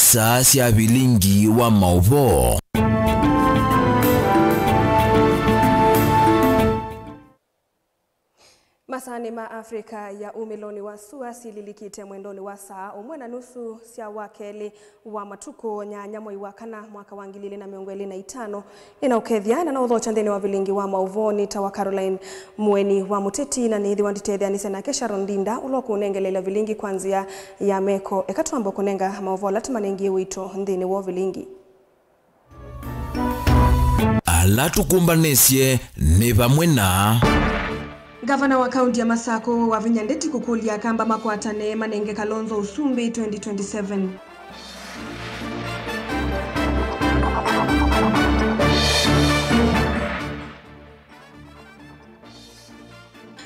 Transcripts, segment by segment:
saa cia bilingi wa mauvo. Masani ma Afrika ya umiloni wa sua sililikite mwendoni wa saa umwe na nusu sia wakeli wa matuko nyamoi wa kana mwaka wa 2025 inaukethiana na udhocha ndeni wa bilingi wa mauvoni tawa Caroline Mweni wa Muteti na nithi wanditethia nisena kesha rondinda uloku unengelela bilingi kwanzia ya meko ekatuambo kunenga mauvola tumanengie wito ndini wa bilingi. Ala tukumbanesie ni pamwe na Gavana wa kaunti ya Masako wa Vinyandeti kukulia kamba makwatane Manenge Kalonzo Usumbi 2027.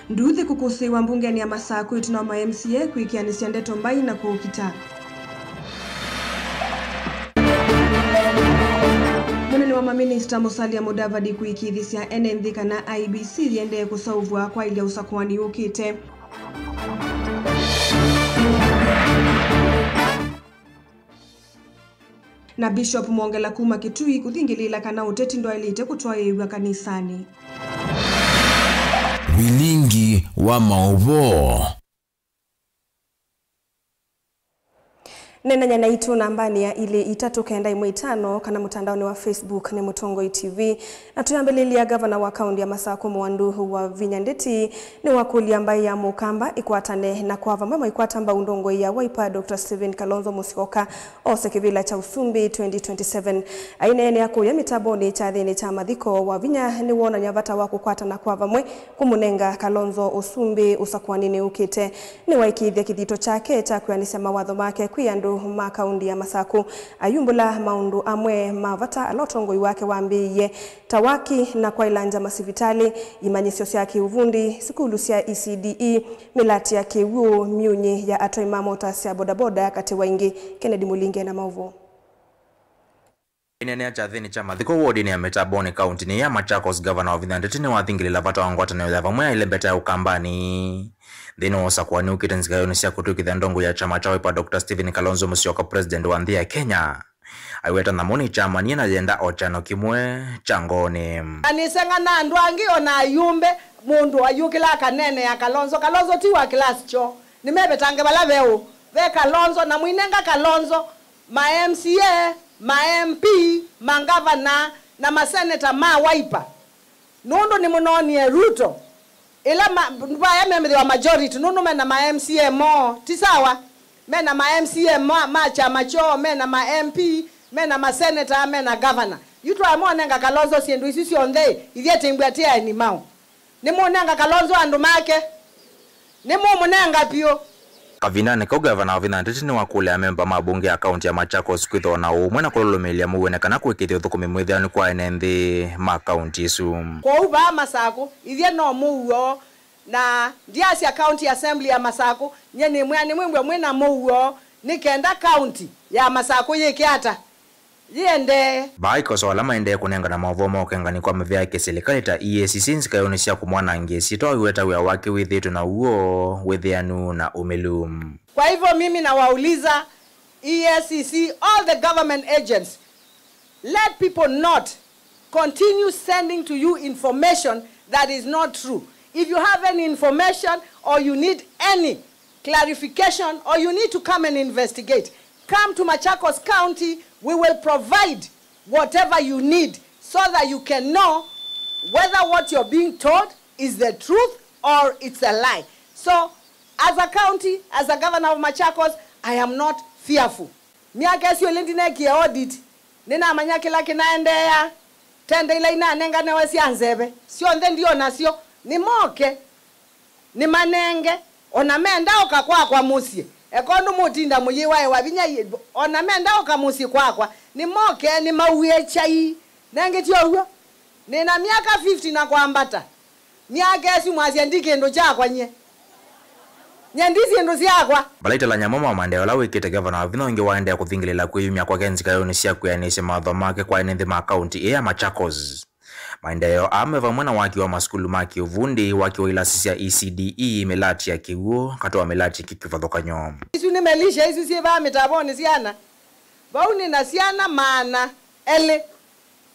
Nduthi kukusiwa mbungeni ya Masako itunama MCA kuikianisia Ndeto Mbai na kuukita. Munene wa maminista Musalia Mudavadi kuikithisia NNDhika na IBC yende kusauvwa kwa ile usakwani ukite. Na Bishop Mwongela Kuma Kitui kuthingilila kana uteti ndo ilite kutoa yewa kanisani. bilingi wa mauvo. Nena nyana itu nambani ya ile itatu kenda imwe kana mutandaoni wa Facebook ni Mutongoi TV. Na tuyambelilia gavana wa kaunti ya Masako Mwandu wa Vinyandeti ni wakuli ambaye ya mukamba ikwatane na kwa mama ikwatamba undongo ya Wiper Dr. Stephen Kalonzo Musyoka ose kivila cha Usumbi 2027. Aina ene yako ya mitaboni cha dhini cha madhiko wa Vinya ni wona nyavata wako kwata na kwa vamwe kumunenga Kalonzo Usumbi usakwanini ukite ni waikithia kidhito chake cha kuyanisa mawadho make kuyandu makaundi ya Masako ayumbula maundu amwe mavata alotongoi wake waambiye tawaki na kwa ilanja masivitali imanyisio sia kiuvundi sikulu sia ECDE milati ya kiwu miunyi ya atoi mamota sia bodaboda kati waingi. Kennedy Mulinge na mauvo. Inene cha thini cha mathiko wodi ni ya Metaboni County ni ya Machakos. Governor wa Vinyandeti ni wathingilila vata wangwata na yudhava ile beta ya ukambani dhino osakwani ukitenziga yonisia kutukitha ndongo ya chama cha Wiper Dr. Stephen Kalonzo Musyoka president wa nthi ya Kenya aiweta namoni chama ni na yenda ochano kimwe changoni anisenga na andu angi ona ayumbe mundu ayukila kanene ya Kalonzo ti wa class cho nimebetange bala veo ve Kalonzo na mwinenga Kalonzo ma MCA ma MP mangavana na maseneta ma Wiper nundu ni munoni Ruto ila mbaya membe wa majority nunu mena ma MCA mo tisawa mena ma MCA ma chama cho mena ma MP mena ma senator mena governor yutu amonenga Kalonzo siendu isisi onde ithete imbwatia ni mao ni monenga Kalonzo andu make ni munenga pio Kavinane ko governor wa Vinyandeti ni wakule member mabunge ya kaunti ya Machakos kwitho na umwe na kulolomelia muwenekana kwikithio thukumi mwithani kwa NND ma county su kwa uba Masako ithie no muwo na ndiasi county assembly ya Masako nyeni mwani mwe na muwo nikenda county ya Masako yikiata yende baiko so alama ende kunenga na mavomo kengani kwa mvya ke serikali ta EACC nsikayonisia kumwana ngesi to iweta wa wake withitu na uo withianu na umelum. Kwa hivyo mimi na wauliza EACC all the government agents, let people not continue sending to you information that is not true. If you have any information or you need any clarification or you need to come and investigate, come to Machakos County. We will provide whatever you need so that you can know whether what you're being told is the truth or it's a lie. So, as a county, as a governor of Machakos, I am not fearful. Miaka sio lindine kia audit. Nina manyaki laki naendea. Tende ila ina nenga newe sianzebe. Sio ndio na sio. Ni moke. Ni manenge. Onamenda kwa musie. Ekondo mutinda muyiwa wa Vinya onamenda okamusi kwa ni moke ni mauye chai nenge tio nina miaka 50 na kwambata miaka esi mwaziandike ndo chakwa nye nyandisi ndo siakwa balaita la nyamama wa mandeo la wikite governor wa Vinonge waendea kuthingilila kuyumya kwa genzika yonisia kuyanisi mawadho make kwa NND ma county ya Machakos. Maendeleo ameva mwana waki wa maskulu maki uvundi waki wa ilasisi ya ECDE melati ya kiuo katoa melati kikifadhoka nyom. Isu nimelisha isu siye ba metaboni siana. Bau nina siana maana ele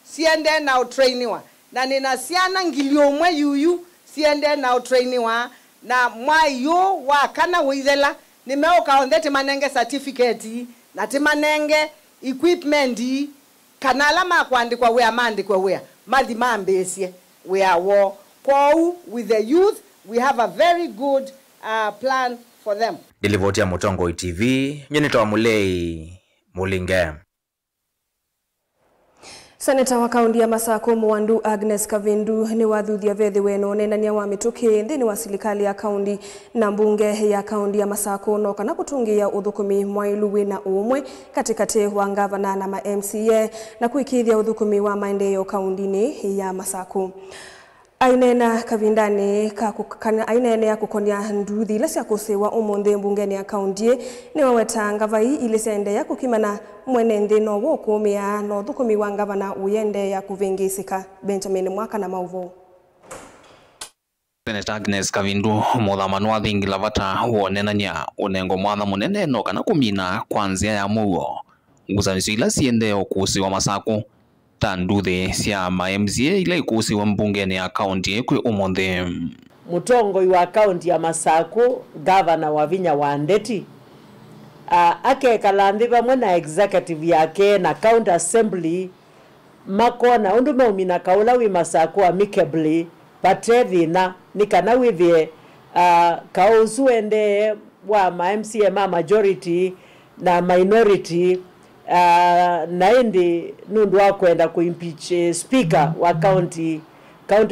siende na utrainiwa. Na nina siana ngiliomwe yuyu siende na utrainiwa. Na mwayo wakana wizela nimeo kaondeti manenge certificate na timanenge equipment kanala makwandikwa we amandikwa we mali mambesie we are war kwa with the youth. We have a very good plan for them. Dilivotia Mutongo TV, Nyenito wa Mulei, Mulinge. Seneta wa kaunti ya Masako Mwandu Agnes Kavindu ni wathuthia vethi weno nenania wa mituki nthini wa serikali ya kaunti na mbunge ya kaunti ya Masako no kana kutungia uthukumi mwailu wina umwe katikati wa gavana na ma MCA na kuikithia uthukumi wa maendeleo kaunti-ini ya Masako. Ainena Kavindani ainene ya kukonia nduthi ile cia kusewa umunthe mbungeni ya kaunti ni waweta ngavai ile ciende ya kukimana mwene nthino wo kumia no thukumi wa gavana uyende ya kuvingisika. Benjamin Mwaka na mauvo. Seneta Agnes Kavindu muthamano wa thingi lavata wonenania unengo mwana munene no kana kumina kwanzia ya muo nguzanicio ila ciende okusiwa Masako ta nduthi cia ma MCA ila ikusiwa mbungeni ya kaunti kwi umunthe. Mutongo wa kaunti ya Masako gavana wa Vinya wa Ndeti akekala nthi pamwe na executive yake na county assembly makona undu maumina kaula wi Masako amicably patethina nikana withie kausu ende wa ma MCA ma majority na minority na indi nundu wa kwenda kuimpeach speaker wa county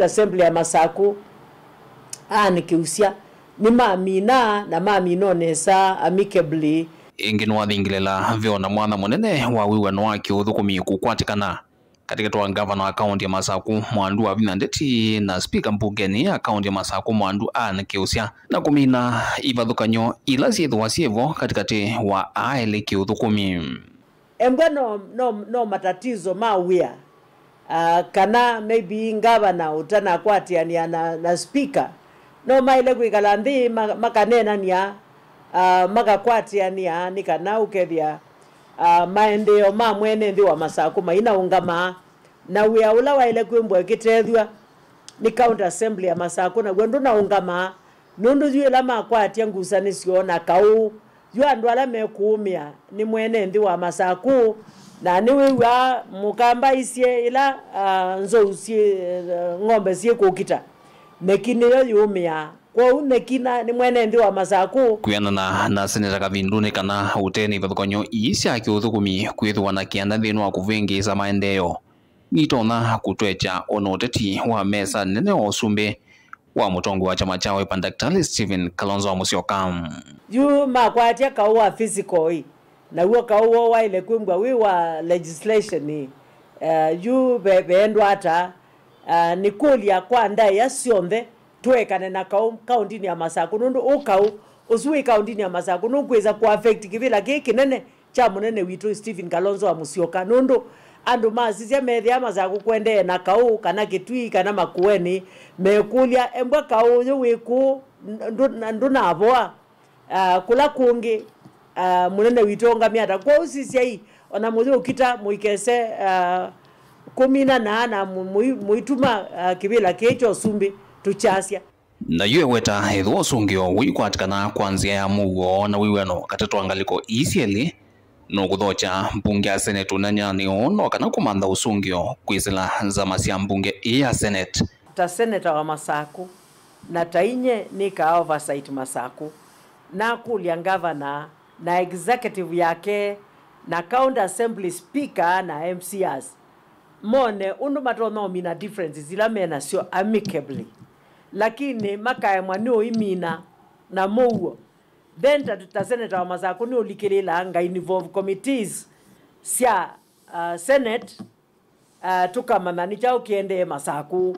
assembly ya Masako nikiusia ni mamina na maminonesa amicably ingi nwathingilela viona mwana munene wa wiwano wake uthukumi kukwatikana katika twa gavana wa kaunti ya Masako Mwandu wa Ndeti na speaker mbungeni ya kaunti ya Masako Mwandu nikiusia na kumina ivathukanyo ila ciithwa cievo katikati wa aele kiuthukumi. Embwe no matatizo mawia kana maybe gavana utana kwatiania na speaker no maile kwikala nthi makanenania makakwatiania ni kana ukethia maendeleo ma mwene nthi wa Masako maina ungama na wia ula waile kwimbwe kitethwa ni county assembly ya Masako na gwendu na ungama nundu yula makwatia ngusanicio na kau yu andu ala mekumia ni mwene nthi wa Masako na ni wiwa mukamba isie ila nzousie ng'ombe sie kukita nekini yo yumia kwa unekina ni mwene nthi wa Masako kuyana na seneta Kavindu ni kana uteni vathukanyo iisya kiuthukumi kwithwa na kianda thini wa kuvingisa maendeleo nitona kutwecha onoteti wa mesa nene wa usumbe wa mutongo wa chama cha Wiper Daktari Stephen Kalonzo Musyoka yu makwatia kauwa physical na huo kauwa waile kwimbwa wiwa legislation yu beendwa ata nikulia kwa ndai ya sionthe tuekane na kaunti ya Masako nundu ukau usui kaunti ya Masako nukweza ku affect kivila kiki nene cha munene witu Stephen Kalonzo Musyoka nundu andu masisia methia Masako kwende na kau kana kitui kana makueni mekulia embwa kau yu wiku nduna avoa kula kungi munene witu ngamiata kwa usisia hii ona muthi ukita muikese kumina na muituma kivila kicho sumbi tuchasya na yue weta ethwo sungio wikwatikana kwanzia ya mugo na wiweno katetwa ngaliko isieli no kuthocha mbunge ya senate unanyani ono kana kumanda usungio kwisila zama cia mbunge ya senate ta senator wa Masako na tainye nika oversight Masako na kulia gavana na executive yake na county assembly speaker na MCAs mone undu matono mina differences zila mena sio amicably lakini makae mwanio imina na muo then ta senator wa Masako ni ulikirila anga involve committees sia senate tukamana ni chao kiende Masako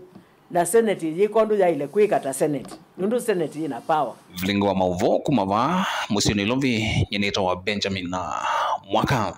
na senate yikondu ya ile kwikata senate nundu senate ina power vlingo wa mauvo kumava musioni lovi nyenito wa Benjamin Mwaka.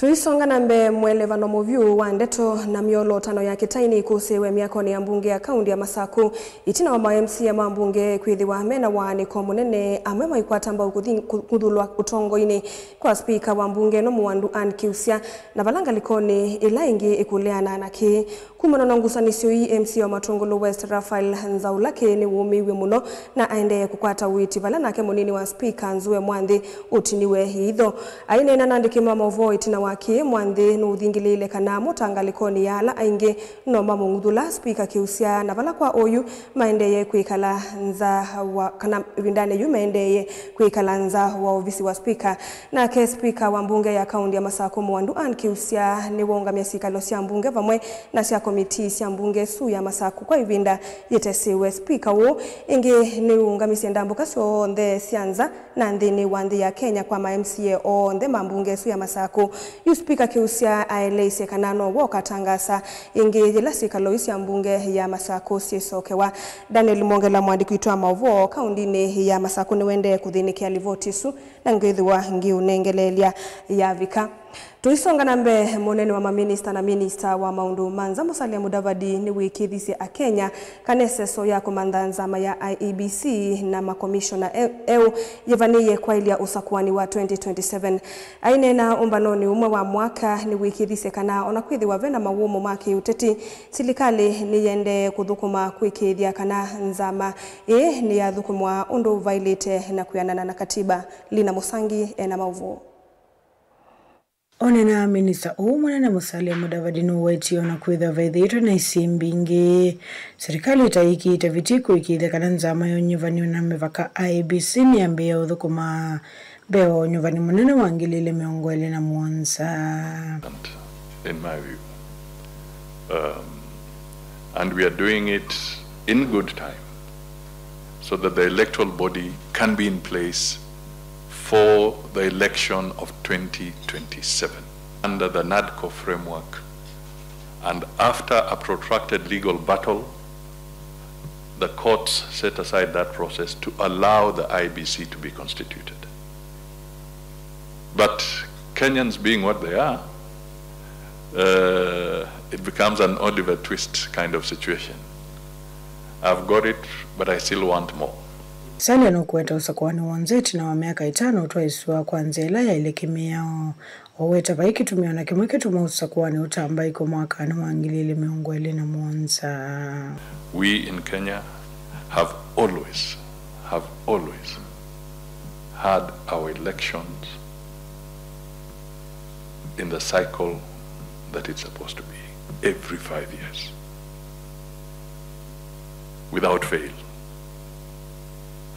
Tuisonga na mbe mwelevano muvyu wa ndeto na miolo tano ya kitaini kusiwe miakoni ya mbunge ya kaundi ya Masaku itina wa ma-MC ya mbunge kwithiwa mena wa niko munene amema ikwatamba ukuthulwa utongo ini kwa spika wa mbunge no Mwandu Ann Kiusya na valanga likoni ila ingi ikuleana naki kumana na ngusanisyo hii MC wa Matungulu West Rafael Nzaulake ni umiwe muno na aende kukwata witi vala nake munini wa spika Nzue Mwanthi utiniwe hitho aine na nandiki mamovo itina waki Mwanthi nuthingilile kana mutangalikoni yala aingi no mamunguthula spika Kiusya na vala kwa oyu maendeye kuikala nza wa kana vindane yu maendeye kuikala nza wa ofisi wa spika na ke spika wa mbunge ya kaundi ya Masaku Mwandu Ann Kiusya ni wonga miasikalo sia mbunge vamwe na sia komiti sia mbunge su ya Masaku kwa ivinda yetesiwe spika wo ingi ni ungamisi ndambuka so ndhe sianza na ndhini wandhi ya Kenya kwa ma-MCA o ndhe mbunge su ya Masaku yu spika Kiusya aeleise kanano woka tangasa ingi yilasikalo isia mbunge ya Masaku sisokewa Daniel Mongela mwandiki itwa mauvo kaundini ya Masaku ni wende kuthinikia livotisu na ngithiwa ngiunengelelia ya vika. Tuisonga na mbe monene wa maminista na minista wa Maundu Manza Musalia Mudavadi ni wiki thisi a Kenya kaneseso ya komanda nzama ya IEBC na makomishona EU yevaniye kwa ilia usakuani wa 2027 aine na umbanoni umwe wa mwaka ni wiki thisi kana onakwithi wa vena mawumo maki uteti silikali ni yende kuthukuma kwikithia kana nzama ni ya thukumwa undu vailite na kuyanana na katiba. Lina Musangi ena mauvu. Onena minista Munene Musalia Mudavadi nuwetio na kwitha vaithitwe na isimbingi serikali itaiki itavitiku ikithe kana nzama yo nyuvani na mivaka IEBC ni ambia uthukuma beo nyuvani munene wangilile miongo ili na muonza. In my view, and we are doing it in good time so that the electoral body can be in place for the election of 2027 under the NADCO framework, and after a protracted legal battle, the courts set aside that process to allow the IEBC to be constituted. But Kenyans being what they are, it becomes an Oliver Twist kind of situation. I've got it, but I still want more. Salia nukuweta usakuwani wanzeti na wa miaka 5 utwaisua kwa nzela ya ile kimia oweta vaiki tumiona kimweke usakuwani utamba iko mwaka na wangilile miongo ili na muonza. We in Kenya have always had our elections in the cycle that it's supposed to be, every 5 years, without fail,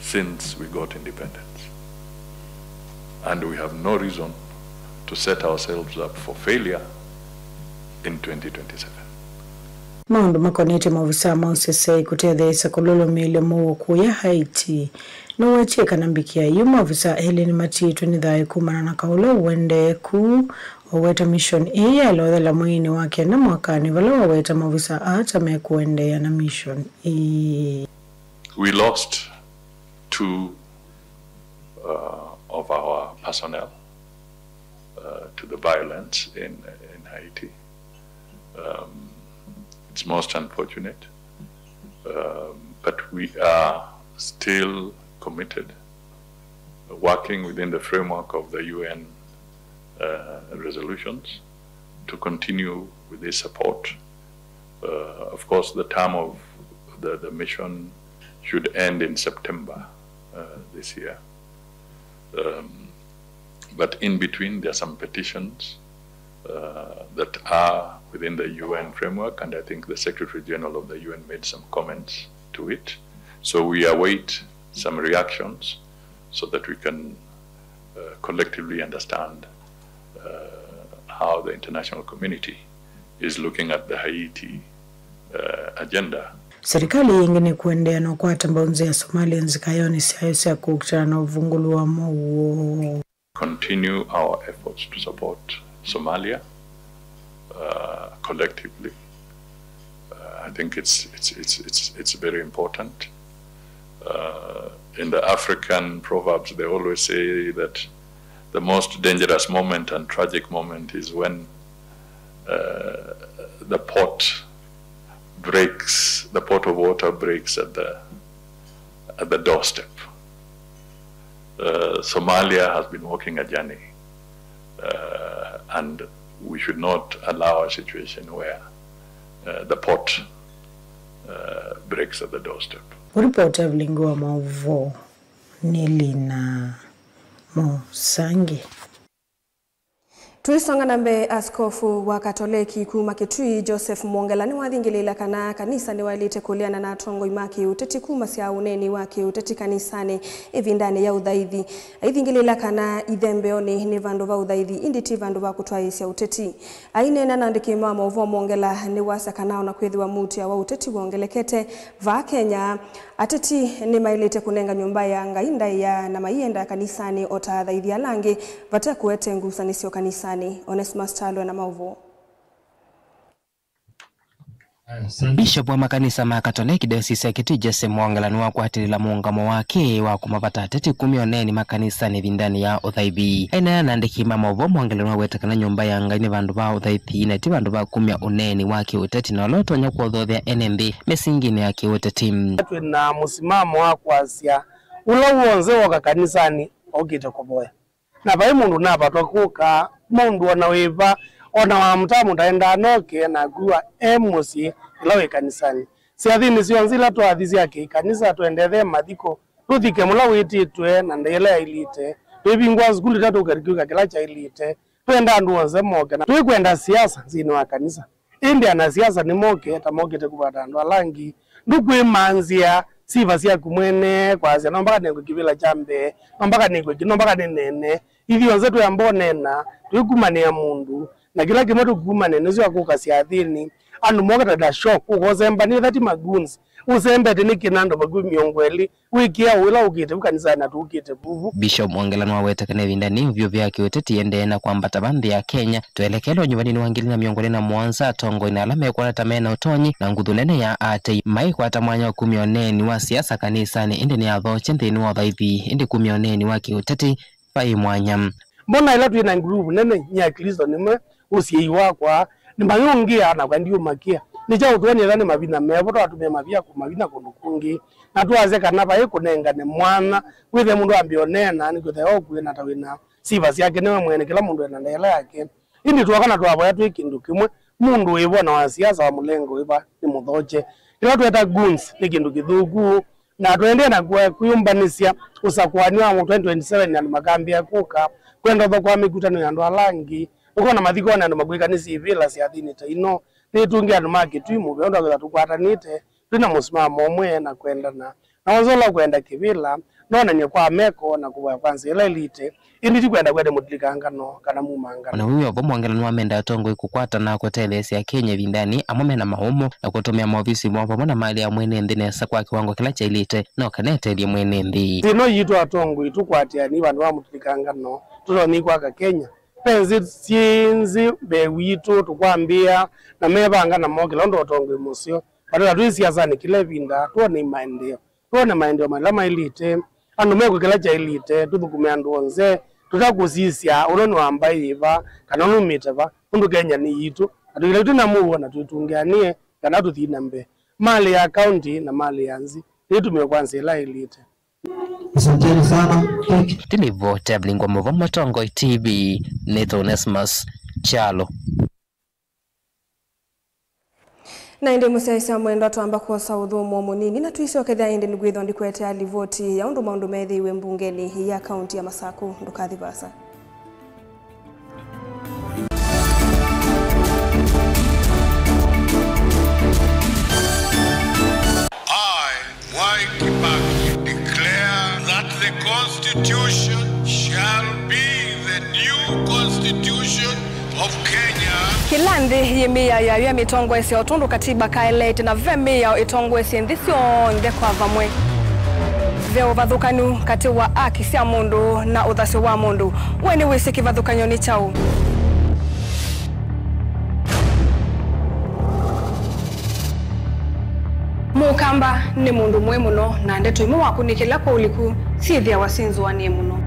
since we got independence. And we have no reason to set ourselves up for failure in 2027. Maundu makonete mavisa mausese kutethe isakololo mele mwoku ya Haiti. Nuwetie kanambikia yu mavisa Helen Matitu ni dhai kumana na kaulo uende ku waweta mission ya lodha la muini wake na mwakani wala waweta mavisa hata mekuende ya na mission We lost 2 of our personnel to the violence in Haiti. It's most unfortunate, but we are still committed, working within the framework of the UN resolutions to continue with this support. Of course, the term of the mission should end in September this year. But in between, there are some petitions that are within the UN framework, and I think the Secretary General of the UN made some comments to it. So we await some reactions so that we can collectively understand how the international community is looking at the Haiti agenda. Serikali yingine kuendea na kuata mbaunzi ya Somalia nzikayoni siya ya kukutana na uvungulu wa mwu. Continue our efforts to support Somalia collectively. I think it's very important. In the African proverbs, they always say that the most dangerous moment and tragic moment is when the pot of water breaks at the doorstep. Somalia has been walking a journey, and we should not allow a situation where the pot breaks at the doorstep. Ripoti ya Vilingi wa Maovo Nilina Mosangi. Tuisonga nambe askofu wa Katoliki kuma Kitui Joseph Mwongela ni wathingilila kana kanisa ni walite kuliana na tongo imaki uteti kuma sia uneni wake uteti kanisani evindani ya udhaithi aithingilila kana ithembeoni ni vandu va udhaithi inditi vandu va kutwaisia uteti ainena na ndiki mama uvo Mwongela ni wasakana na kwithiwa mutia wa uteti wongelekete va Kenya ateti ni mailite kunenga nyumba ya ngainda ya na maienda kanisani otaathaithi alangi vata kuete ngusanisio kanisani. Onesimus Chalwe na Mauvo. Bishop wa makanisa ma Katoliki Diocese ya Kitui Joseph Mwongela ni wakuhatirila muungamo wake wa kumapata ateti 10 makanisa ni vindani ya uthaithi. Aina nandiki mama uvo Mwongela ni wetakana nyumba ya ngaini vandu va uthaithi na ti vandu va 10 wake uteti na lotonya kuothothia NMB mesingine yake uteti. Na musimamo wa kwasia ula uonze waka kanisani okite koboya. Na bai mundu na patokuka mundu wanaweva ona wa mtamu taenda anoke na gua emusi ilawe kanisani. Siathini sionzila tu adhizi yake kanisa tuendethe mathiko tuthike mula wititwe na ndele ilite twibingwa skuli tatu ukarikiuka kila cha ilite twenda andu onse moke na twikwenda siasa zini wa kanisa india na siasa ni moke tamoke te kupata andu alangi ndukwimanzia siva sia kumwene kwa sia nombaka nengo kivila chambe nombaka nengo nombaka nene hivi wenzetu yambonena tuikumania mundu na kila kimoto kukumane nizio akukasia athini andu moka tada shock ukozemba ni thati magunzi uzembe tini kinando magumi miongweli wikia wila ukite ukanisa na tukite buvu. Bishop Mwongela nwa wetakane vindani vyo vyake uteti ende na kwambata bandhi ya Kenya tuelekelo nyumbani ni wangili na miongweli na Mwanza tongo inalame kwa natamena utonyi na ngudhunene ya ate mai kwa tamanya 10 wa siasa kanisani indi ni adhoche nthini wa dhaithi indi 10 wake uteti pai mwanya. Mbona ila tuina ngurubu nene nya Kristo nime usiei wakwa ni mayungia na kwa ndiyo makia nicha utuweni ilani mabina mevo atumia mavia kumabina kundukungi na tuwaze kanapa hiku nenga ni mwana withe mundu ambionena ni kuthe okwe na tawina siva siake newe mwene kila mundu ena ndela yake indi tuwakana tuwapo ya tuikindu kimwe mundu wivo na wa siasa wa mulengo wiva ni mudhoche kila tuweta guns ni kindu kithuku na tuende na kuyumbanisia usakuani wa 2027 na makambi ya kuka kwenda kwa mikutano ya ndo alangi uko na mathiko na ndo magwika ni civila siathini taino ni tungia ndo Kitui muve ndo kwa tukwatanite tuna musimamo omwe na kwenda na wazola kwenda kivila nona nye kwa meko na kuwa kwanza ile elite indi kwenda kwende mudlikangano kana mumanga. Na huyo Mwongela ni wamenda tongo ikukwata na kotelesi ya Kenya vindani amome na mahomo na kutumia maofisi mwapo mwana mali ya mwene ndine sa kwa kiwango kila cha elite na kanete ya mwene ndi. Tino yitu atongo itukwatia ni vandu wa mudlikangano tutoni kwa Kenya. Penzi sinzi bewitu tukwambia na mebanga na moke londo otongo musio badala tuisiasa ni kile vinda tuone maendeleo malama elite andu meko kila cha elite tuthukume andu onze tutakusisia unoni wamba iva kana numiteva undu Kenya ni yitu atukile tuna muwa na tutungianie kana tuthina mbe mali ya county na mali ya nzi nitumie kwanza ila elite. Asanteni sana. Tilivo tabling Mauvo Matongo TV Neto Onesimus Chalo. Na indi musaisa mwendo tuamba kwa saudhumu munini na tuisho kedha indi lugwitho ndikwete alivoti ya undu maundu methi iwe mbungeni ya kaunti ya Masaku ndukathi basa. Constitution shall be the new constitution of Kenya. Kilandi yimia ya mitongo esi otundu katiba kaelete na vemi ya itongo esi ndisio ndekwa vamwe. Veo vathukanu kati wa aki sia mundu na uthasi wa mundu. Weni wisi kivadhukanyo ni chau. Mukamba ni mundu mwe muno na ndeto imu wakunikila kwa uliku si thia wasinzu wa nie muno.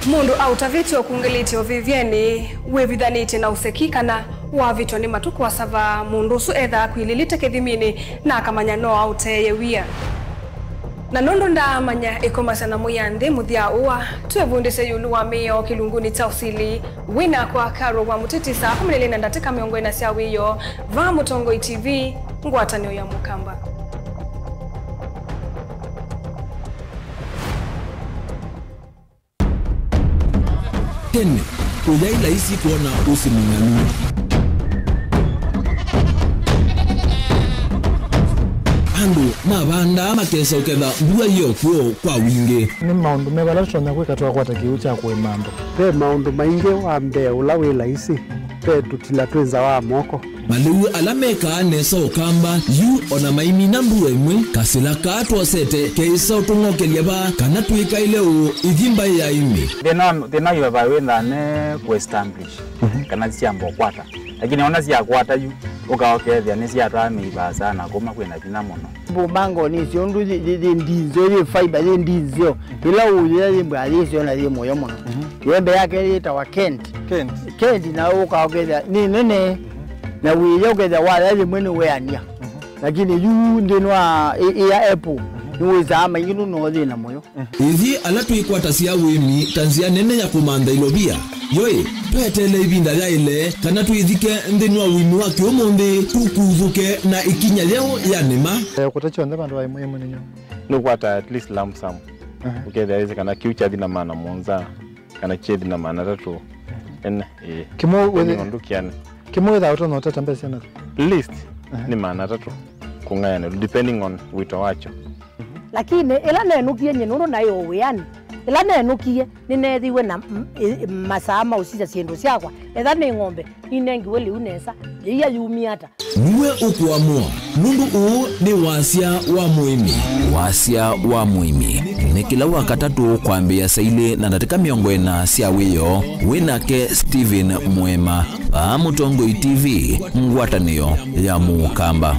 mundu autavitio kungelitio vivyeni wevithanite na usekikana wa vitwa ni matuku wa sava mundu su etha kwililite kithimini na akamanya no auteye wia na nondo ndamanya ikomasana muyanthi muthia uwa twevundise yulu wa mio kilunguni cha usili wina kwa karo wa mutitisa kumilele na ndatika miongo ina sia wiyo va Mutongo TV ngwatanio ya Mukamba. Tene, uyaila isi kuona usiminganu. Andu mabanda makesa uketha mbua hiyo kuo kwa wingi. Ni maundu mebalasho na kweka tuwa kwata kiucha kwe mambo. Pe maundu maingi wa mbe ula isi. Pe tutila tuenza wa moko. Maliu alameka nesa ukamba yu ona maimi na mbua imwe kasila katwa sete keisa utungoke liaba kana tuika ileo idhimba ya imi. Thina yu evawe ne ku-establish kana siambo kwata. Lakini ona siya kwata yu ukaokethia ni siya tuamiiba sana kuma kwena vina muno. Bumango ni siondu ndizo ni fiber ndizo ila ulia mbwa alisio na limo yo muno. Yembe yake litawa Kent na ukaokethia ni nene na wiyo ukethia wala limwe weania. Lakini yu ndinwa ya Apple niweza ama yinu no thina moyo. Ithi alatu ikwata sia wimi tanzia nene ya kumanda ilobia. Yoe, petele ibinda ya ile kana tuithike ndinwa wimi wa kiomonde tukuzuke na ikinya leo ya nema. Kutacho ndema ndo wa muhimu ninyo. Nukwata at least lump sum. Ukethia hizi kana kiucha dhina maana monza kana chedi na maana tatu. Kimo wetha uto no tata mbesi na list ni maana tatu kungayana depending on wito wacho. Lakini ila nenukie nyenuru nayo weani ila nenukie ninethiwe na masama usija siendo siakwa etha ni ng'ombe inengi weli unesa iya yumiata niwe ukuamua nundu uu ni wasia wa muimi. Wasia wa muimi ni kila wakatatu kwambia saile na ndatika miongo ina sia wiyo winake Steven Mwema va Mutongo TV ngwatanio ya Mukamba.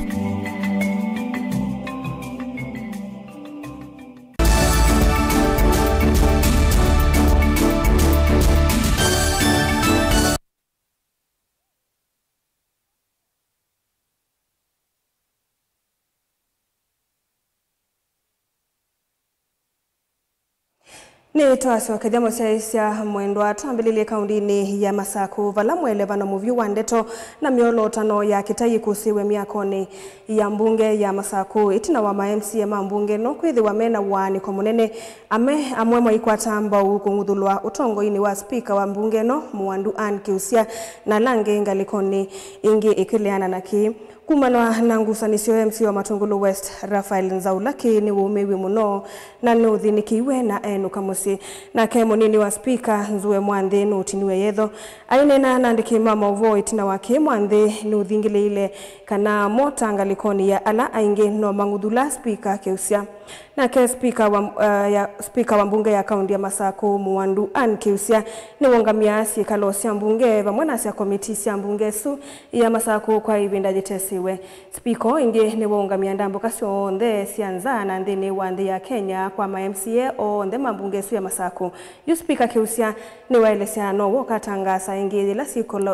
Ni twasi wa kithamo sia mwendo atambelele kaundini ya Masaku vala mwelevano muvyu wa ndeto na miolo tano ya kitayi kusiwe miakoni ya mbunge ya Masaku itina wa MCA mbunge no kwithi wa mena wani komunene amwemo ikwata mbau kungudhulwa utongo ini wa speaker wa mbunge no Muwandu Ann Kiusia na lange ngalikoni ingi ikiliana na ki kumanwa na ngusanisio MC wa Matungulu West Rafael Nzaulaki ni umewi muno na nuthinikiwe na enu kamusi na kemo nini wa speaker Nzue Mwandhe nutiniwe yetho ainena nandiki mama uvo itina wake Mwandhe nuthingile ile kana motanga likoni ya ala ainge no mangudula speaker Kiusia na ke speaker wa mbunge ya kaunti ya Masaku Muwandu Ann Kiusia ni wongamia si kalosi mbunge vamwana sia komiti sia mbunge su ya Masaku kwa ibinda jitesiwe speaker inge ni wongamia ndambo kasio ndhe sianza na ndene wande ya Kenya kwa MCA o ndhe mbunge su ya Masaku yu speaker Kiusia ni waelesea no wakatangasa inge la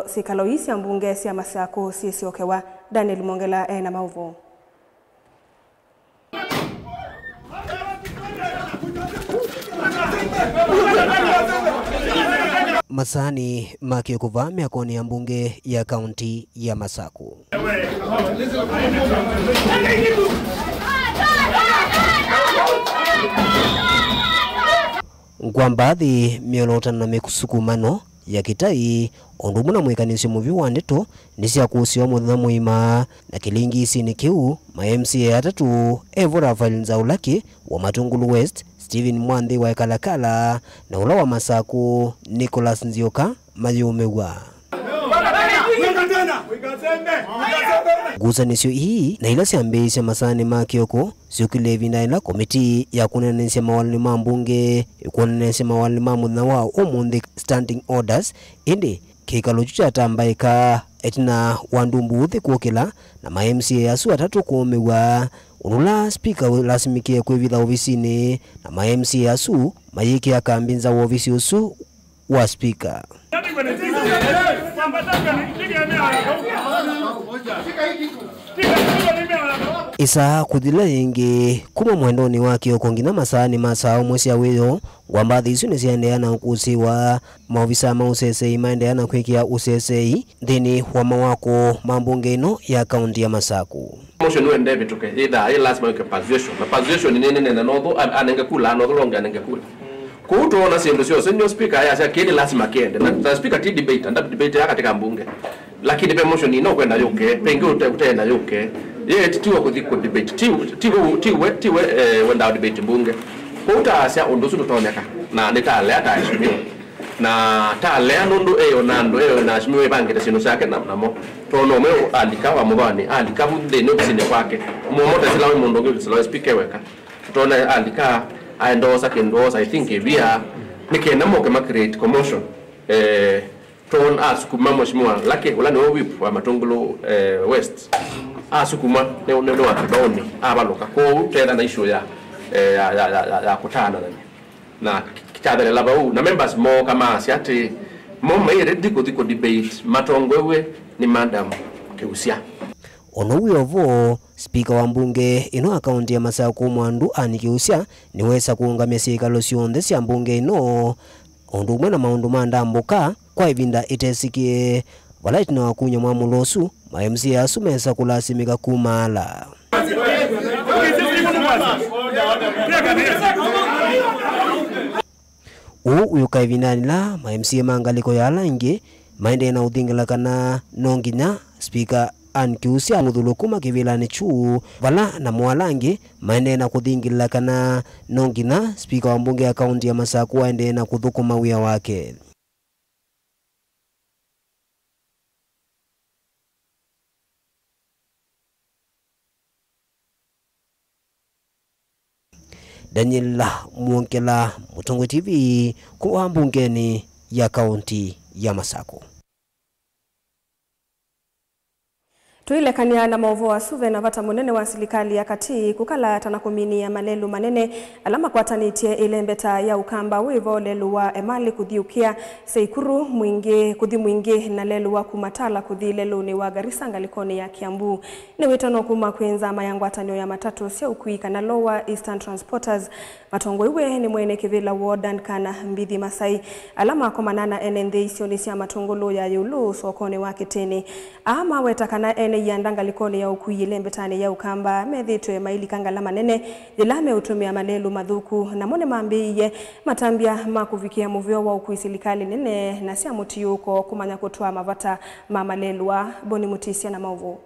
sikaloisi mbunge sia Masaku sisi okewa Daniel Mongela na mauvo Masani makikuva miakoni ya mbunge ya kaunti ya Masaku. Kwa baadhi miolotana na mikusukumano ya kitai ondumu na mwikanisio muvyu wa ndeto nisia kuhusiwa muthina muima na kilingi isi ni kiu MCA atatu Evo Rafael Nzaulaki wa Matungulu West, Steven Mwandhe wa Kalakala na ula wa Masaku Nicholas Nzioka mayumewa. Gusanisio hii na ila siambeisha masani makioko siukilevi na ila komiti ya kunenesya mawalini mbunge kunenesya mawalini muthina wa umundi standing orders indi kikalo chucha tambaika etina wandumbuthi kuokela na ma-MCA asu atatu kuomewa unula spika lasimikie kwivitha ofisini na ma-MCA asu mayikia kambinza wa ofisi usu wa spika. Isa kuthila yengi kuma mwendoni wake okongina masani masao mwesi ya weyo ngwambathi isu nisiendeana ukusiwa maofisa mausesei maendeana kwikia usesei thini wa mawako mambungeno ya kaunti ya Masaku. Motion wende bituke ida lazima weke persuasion na persuasion ni nene na nodho anengekula longa anengekula kuto na sendo sio senior speaker aya sasa kile lazima kiende na speaker ti debate and debate ya katika mbunge lakini pe motion ni no kwenda yuke pengi utaenda yuke ye titiwa kudhiko debate tiwe wenda debate mbunge kuta asia ondosu tutaoneka na nitale atashimiwa na tale nundu nando na shimiwe bange sino sake namo tono me alikawa mubani alikabu ndene kusine kwake mumoto silawe mundongo silawe speaker weka tona alika aendosa kendosa I think via nikenda moke ma create commotion ton asukuma mheshimiwa lake wala ni whip wa Matungulo West asukuma ne wa kiboni abaloka ko tena na issue ya kutana na kitadele labau na members mo kama siati mo mere diko debate matongwewe ni madam Keusia Onowi ovo spika wa mbunge ino akaunti ya Masaku Mwandu Ann Keusia niweza kuungamia sikalo sionthe cia mbunge ino ondumwe na maundu mandambuka kwa ivinda itesikie wala tina wakunya mwamulosu ma-MCA asu mesa kulasimika kumala. Uyuka ivinanila ma-MCA mangaliko ya alangi maende na uthingila kana nonginya spika Ann Keusia muthulukuma kivilani chu vala na mwalangi maende na kuthingila kana nongina spika wa mbunge ya kaunti ya Masaku aende na kuthukuma wia wake. Daniel Muonkela, Mutongo TV, kwa mbungeni ya kaunti ya Masaku. Tuilekania na maovu wa suve na vata munene wa serikali ya kati kukala tanakumini ya malelu manene alama kwa tanitie ile mbeta ya ukamba wivo lelu wa emali kudhiukia seikuru kudhi mwingi na lelu wa kumatala kudhi lelu ni wa Garissa ngalikoni ya Kiambu ni witono kuma kwenza mayangu atanyo ya matatu sia ukuika na Lower Eastern Transporters matongo iwe ni mwene kivila wardan kana Mbithi Masai alama kwa manana enende isionisi ya matongolo ya yulu sokone wake teni ama wetakana ene yandanga likoni ya ukuyile mbetani ya ukamba methitwe maili kangala manene yilame utumia malelu madhuku na mone mambiye matambia makuvikia muvyo wa ukuisilikali nene na siya mutiyuko kumanya kutua mavata mamalelua Boni Mutisia na mauvu.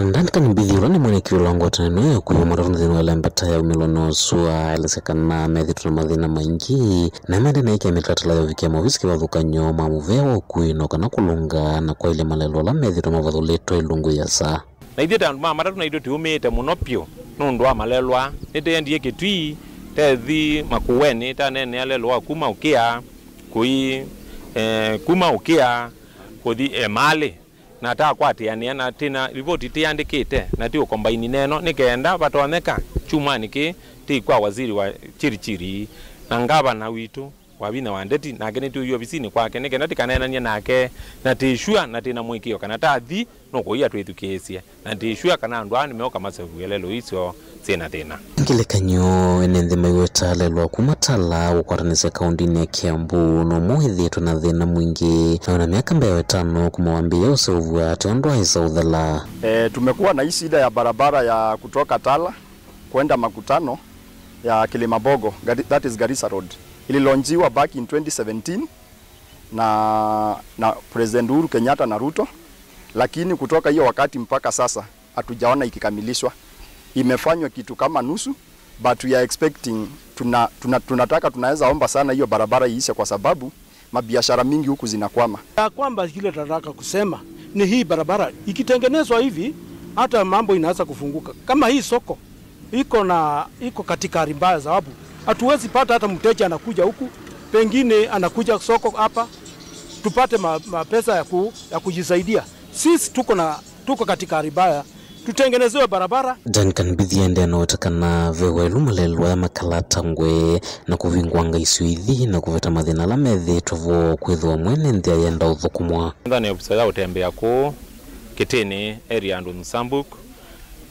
Ndandika Mbithi urani mwene kiulangu wataneno ya kuyo marafunzini wala mbata ya umilono suwa ilisekana methitu na madhina maingi na mende na iki ya mitratala ya vikia mavisiki wadhuka nyoma muvewa ukuinoka na kulunga na kwa ile malelo la methitu na wadhuleto ilungu ya saa. Na idhita matatu na idoti umete munopio nundua malelwa nite yandiye kitui tethi makuweni ta nene ya lelwa kuma ukia kui kuma ukia kuthi emali na taa kwatiania na tina ripoti tiandikite na tio kombaini neno nikaenda batoneka chuma niki ti kwa waziri wa chirichiri na ngavana witu wabina wandeti na kene tu ofisini kwake nikaenda tikanenania nake na tishua na tina mwikio kana tathi no kuia twithukesia na tishua kana ndwa nimeoka masevuelelo icio sina tena ngile kanyo enende maiweta lelwa kumatala ukwatanisa kaundini ya Kiambu no muhithi tuna thina mwingi na miaka mbewe tano kumawambia usevua tuandwa isa udhala. Tumekuwa na hii shida ya barabara ya kutoka Tala kwenda makutano ya Kilimabogo, that is Garissa Road. Ililonjiwa back in 2017 na President Uhuru Kenyatta na Ruto, lakini kutoka hiyo wakati mpaka sasa hatujaona ikikamilishwa. Imefanywa kitu kama nusu, but we are expecting, tunataka tunaweza omba sana hiyo barabara iishe kwa sababu mabiashara mingi huku zinakwama. Kwamba kile tunataka kusema ni hii barabara ikitengenezwa hivi hata mambo inaanza kufunguka. Kama hii soko iko katika hali mbaya sababu hatuwezi pata hata mteja anakuja huku, pengine anakuja soko hapa tupate pesa ya kujisaidia. Sisi tuko katika hali mbaya, tutengenezewe barabara. Duncan Bithiende anaotakana vewelu malelwa ya makalata ngwe na kuvingwanga isuithi na kuveta mathina la methi tovo kwithwa mwene nthia yenda uthukumwa. Ndani ofisa ya utembea ku Kitini area andu Nsambuk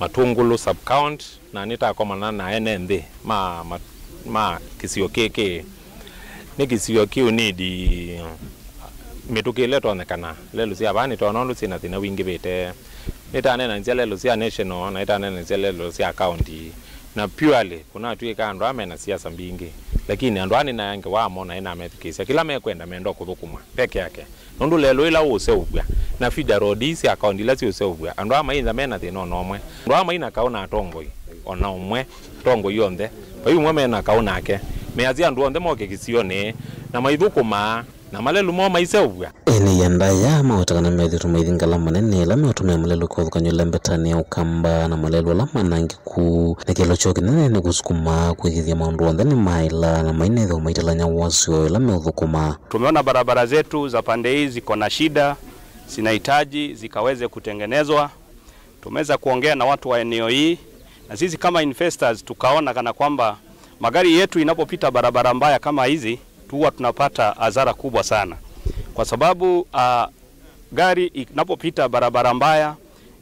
Matungulu sub-count na nitakomana na NND ma kisio keke ni kisio kiu nidi mitukile tonekana lelo sia bani tonondo sina thina wingi bete nitanena nzia lelo sia national na nitanena nzia lelo sia county na purely kuna tuika ando amena siasa mbingi lakini ando ani na yange wamo na ina mefikisia kila mekwenda mendo kuthukuma peke yake nundu lelo ila use ubwa na feeder road isi account ila si use ubwa ando ama inza mena thino nomwe ando ama ina kauna tongoi ona umwe tongo yonde bayu mwe mena kauna ake meazia ando onde moke kisione na maithukuma na malelu mo maisa ubwa ene yanda ya maotakana methi tumaithinga la manene la meotumia malelu kwathukanyo lembetani ya ukamba na malelu la manangi ku na kilo choki nene kusukuma kwithia maundu onthe ni maila na mainetho maitalanya wasio la meothukuma. Tumeona barabara zetu za pande hizi ziko na shida, zinahitaji zikaweze kutengenezwa. Tumeweza kuongea na watu wa eneo hii na sisi kama investors tukaona kana kwamba magari yetu inapopita barabara mbaya kama hizi huwa tunapata hasara kubwa sana, kwa sababu gari inapopita barabara mbaya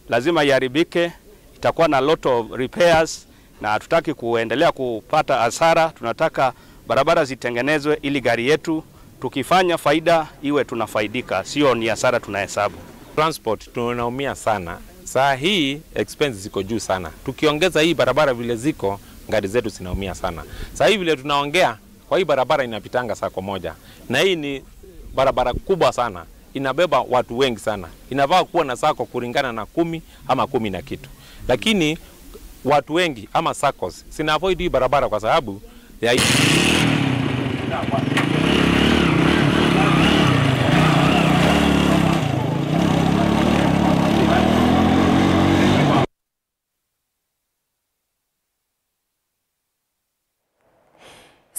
lazima iharibike, itakuwa na lot of repairs na hatutaki kuendelea kupata hasara. Tunataka barabara zitengenezwe ili gari yetu tukifanya faida iwe tunafaidika, sio ni hasara tunahesabu. Transport tunaumia sana. Saa hii expenses ziko juu sana. Tukiongeza hii barabara vile ziko, gari zetu zinaumia sana. Saa hii vile tunaongea kwa hii barabara inapitanga sako moja. Na hii ni barabara kubwa sana. Inabeba watu wengi sana. Inafaa kuwa na sako kulingana na 10 ama 10 na kitu. Lakini watu wengi ama sakos sina avoid hii barabara kwa sababu ya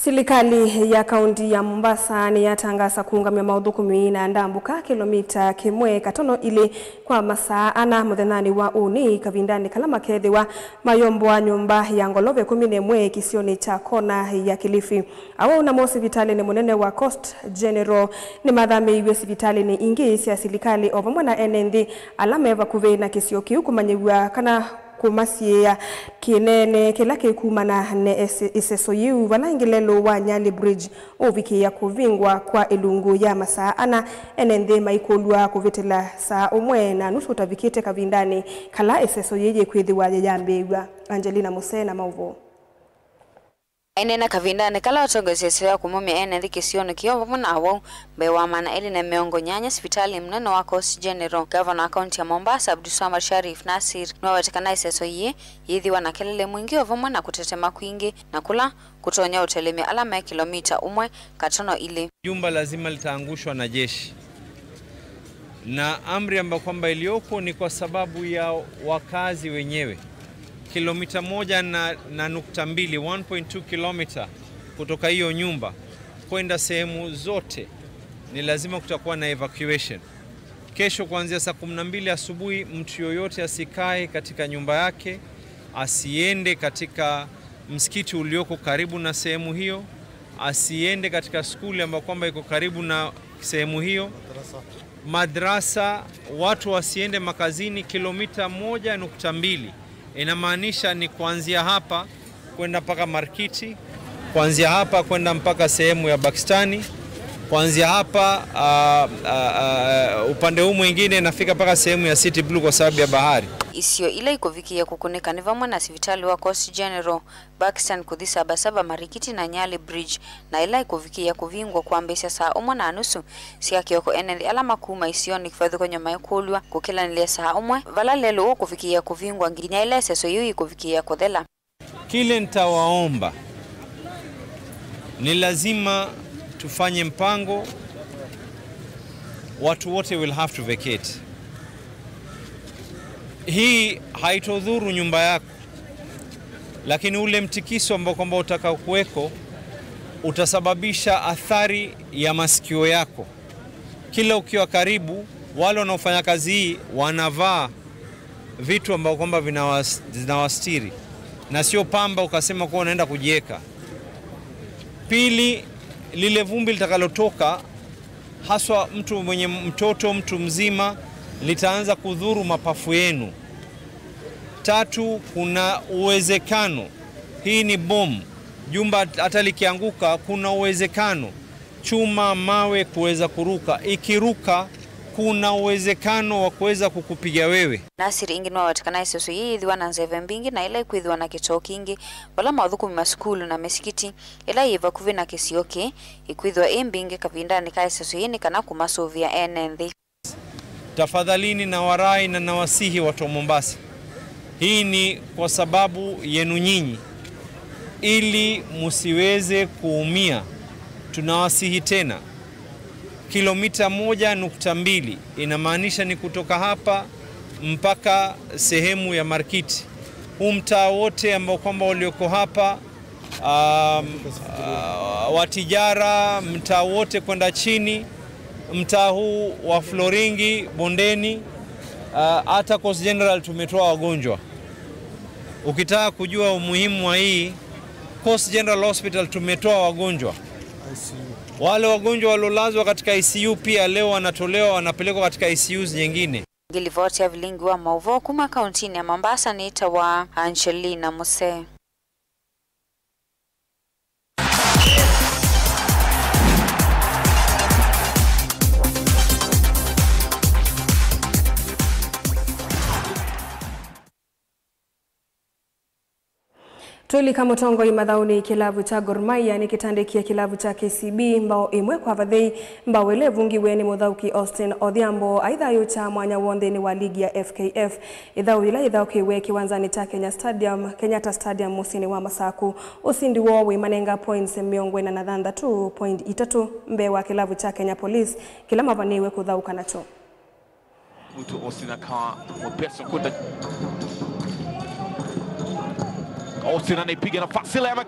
Serikali ya kaunti ya Mombasa ni yatangaza kuungamia maudhukumi na ndambuka kilomita kimwe katono ili kwa masaa ana muthenani wa uni kavindani kalama kethiwa mayombwa nyumba ya ngolove 11 kisioni cha kona ya Kilifi. Awa una hospitali ni munene wa Coast General ni madhame iwe hospitali ni ingi cia serikali ovamwe na NND alameva kuve na kisio kiu kumanyiwa kana kumasia kinene kila kikumana ne isesoyu vanangilelo wa Nyali Bridge oviki ya kuvingwa kwa ilungu ya masaa ana NND maikolwa kuvitela saa umwe na nusu tavikite kavindani kala isesoyeje kwithiwa jambegwa. Angelina Musena mauvo Enena kavindani kala otongozi ya kumumia NND kisioni kiyo vamuna awo bewa mana eli na meongo nyanya hospitali mneno wa Coast General Governor akaunti ya Mombasa Abdulswamad Sharif Nasir nwa watikana iseso yithiwa na kelele mwingi vamuna na kutetema kwingi na kula kutonya utelemi alama ya kilomita umwe katono ili jumba lazima litaangushwa na jeshi na amri ambayo kwamba iliyopo ni kwa sababu ya wakazi wenyewe. Kilomita 1.2 1.2 kilomita kutoka hiyo nyumba kwenda sehemu zote ni lazima kutakuwa na evacuation. Kesho kuanzia saa 12 asubuhi mtu yoyote asikae katika nyumba yake, asiende katika msikiti ulioko karibu na sehemu hiyo, asiende katika skuli ambayo kwamba iko karibu na sehemu hiyo. Madrasa watu wasiende makazini. Kilomita 1.2 inamaanisha ni kuanzia hapa kwenda mpaka Markiti, kuanzia hapa kwenda mpaka sehemu ya Pakistani, kuanzia hapa upande huu mwingine nafika mpaka sehemu ya City Blue kwa sababu ya bahari. Isio ila ikovikia kukoneka ni vamwe na hospitali wa Coast General Pakistan kudhisa basaba Marikiti na Nyali Bridge na ila ikovikia kuvingwa kwa mbesa saa 1:30 siya kioko NND alama kuma isioni kifadhu kwa nyama yakulwa kukila nilia saa 1 vala lelo kufikia kuvingwa nginya ila seso yu ikovikia kodhela. Kile nitawaomba ni lazima tufanye mpango, watu wote will have to vacate. Hii haitodhuru nyumba yako, lakini ule mtikiso ambao kwamba utakao kuweko utasababisha athari ya masikio yako. kila ukiwa karibu, wale wanaofanya kazi hii wanavaa vitu ambao kwamba vinawastiri na sio pamba ukasema kwa unaenda kujieka. Pili, lile vumbi litakalotoka, haswa mtu mwenye mtoto, mtu mzima, litaanza kudhuru mapafu yenu. Tatu, kuna uwezekano, hii ni bomu, jumba hata likianguka kuna uwezekano chuma, mawe kuweza kuruka. Ikiruka kuna uwezekano wa kuweza kukupiga wewe. Nasiri ingi no watakana isoso hii idhiwa na nzeve mbingi na ila ikuidhiwa na kito kingi wala mawadhuku mimaskulu na mesikiti ila iva kuvi na kisioke ikuidhiwa mbingi kavinda nika isoso hii nikana kumasuvia NND. Tafadhalini na warai na nawasihi watu wa Mombasa, hii ni kwa sababu yenu nyinyi, ili musiweze kuumia. Tunawasihi tena, kilomita 1.2 inamaanisha ni kutoka hapa mpaka sehemu ya Markiti. Huu mtaa wote ambao kwamba walioko hapa, watijara, mtaa wote kwenda chini, mtaa huu wa Floringi, Bondeni, hata Coast General tumetoa wagonjwa. Ukitaka kujua umuhimu wa hii, Coast General Hospital tumetoa wagonjwa. Wale wagonjwa walolazwa katika ICU pia leo wanatolewa, wanapelekwa katika ICUs nyingine. Gilivoti ya vilingi wa Mauvo kuma kauntini ya Mombasa ni itawa Angelina Mose. Tuli kamutongo imadhauni kilavu cha Gor Mahia ni kitandikia kilavu cha KCB mbao imwe kwa vadhei mbao wele vungi weni muthauki Austin Odhiambo aidha yu cha mwanya wondeni wa ligi ya FKF idhau ila idhau kiwe kiwanzani cha Kenyatta Stadium musini wa Masaku usindi wo wimanenga points miongwe na nadhanda 2.3 mbe wa kilavu cha Kenya Police kila mavaniwe kuthauka nacho. Mtu Austin akawa mwepesi kwenda Austin anaipiga nafasi ile ya goal!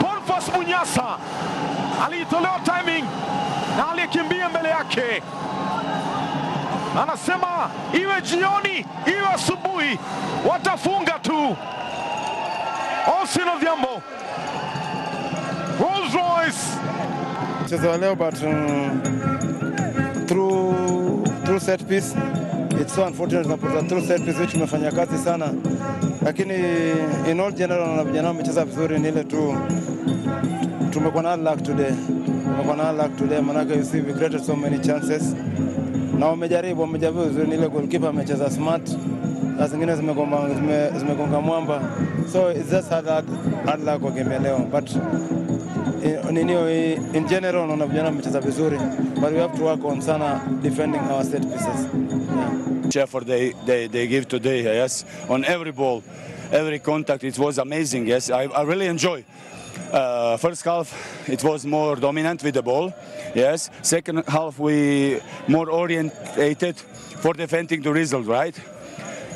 Bonfas Munyasa alitolewa timing na alikimbia mbele yake. Anasema iwe jioni, iwe asubuhi, watafunga tu. Austin Odhiambo, Rolls Royce. Mchezo wa leo, but through set piece, it's so unfortunate tunapata through set piece which tumefanya kazi sana, lakini in all general na vijana wamecheza vizuri. Ni ile tu tumekuwa na luck today, maana you see we created so many chances na wamejaribu vizuri. Ni ile goalkeeper amecheza smart na zingine zimegonga mwamba, so it's just hard luck kwa game leo, but in general naona vijana wamecheza vizuri, but we have to work on sana defending our set pieces. Effort they give today, yes, on every ball, every contact, it was amazing. Yes, I really enjoy. First half it was more dominant with the ball, yes. Second half we more orientated for defending the result, right,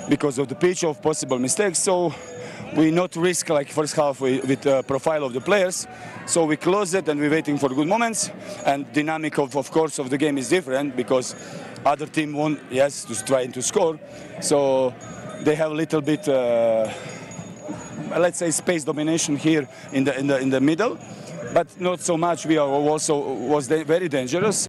because of the pitch of possible mistakes. So we not risk like first half with the profile of the players, so we close it and we're waiting for good moments. And dynamic of course of the game is different because other team won, yes, to try to score, so they have a little bit let's say space domination here in the middle, but not so much. We are also was very dangerous.